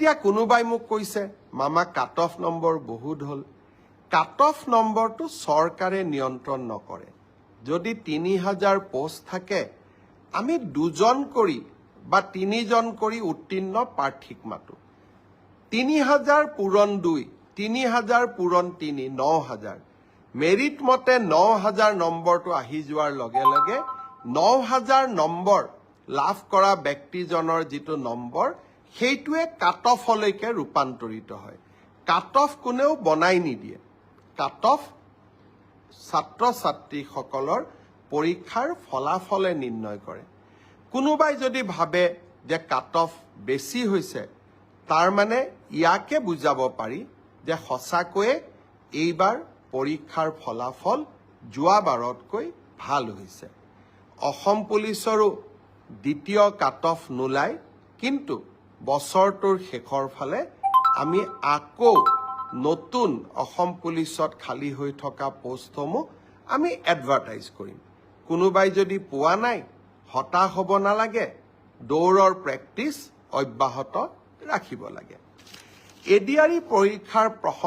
এতিয়া কোনোবাই মোক কৈছে মামা কাট অফ নম্বৰ বহুত হ'ল। কাট অফ নম্বৰটো চৰকাৰে নিয়ন্ত্ৰণ নকৰে। যদি 3000 পোষ্ট থাকে আমি 2জন কৰি বা 3জন কৰি উত্তীৰ্ণ প্ৰাৰ্থীক মাতো। 3000 পূৰণ 2, 3000 পূৰণ 3, 9000। মেৰিট মতে 9000 নম্বৰটো আহি যোৱাৰ লগে লগে 9000 নম্বৰ লাভ কৰা ব্যক্তিজনৰ যিটো নম্বৰ সেইটোৱে কাট অফলৈকে ৰূপান্তৰিত হয়। কাট অফ কোনেও বনাই নিদিয়ে। কাট অফ ছাত্ৰ ছাত্ৰীসকলৰ পৰীক্ষাৰ ফলাফলে নিৰ্ণয় কৰে। কোনোবাই যদি ভাবে যে কাট অফ বেছি হৈছে তাৰ মানে ইয়াকে বুজাব পাৰি যে সঁচাকৈয়ে এইবাৰ পৰীক্ষাৰ ফলাফল যোৱাবাৰতকৈ ভাল হৈছে। অসম পুলিচৰো দ্বিতীয় কাট অফ নোলায়, কিন্তু বছৰটোৰ শেষৰ ফালে আমি আকৌ নতুন অসম পুলিচত খালী হৈ থকা পোষ্টসমূহ আমি এডভাৰটাইজ কৰিম। কোনোবাই যদি পোৱা নাই হতাশ হ'ব নালাগে, দৌৰৰ প্ৰেক্টিচ অব্যাহত ৰাখিব লাগে। এডিআৰই পৰীক্ষাৰ প্ৰসংগ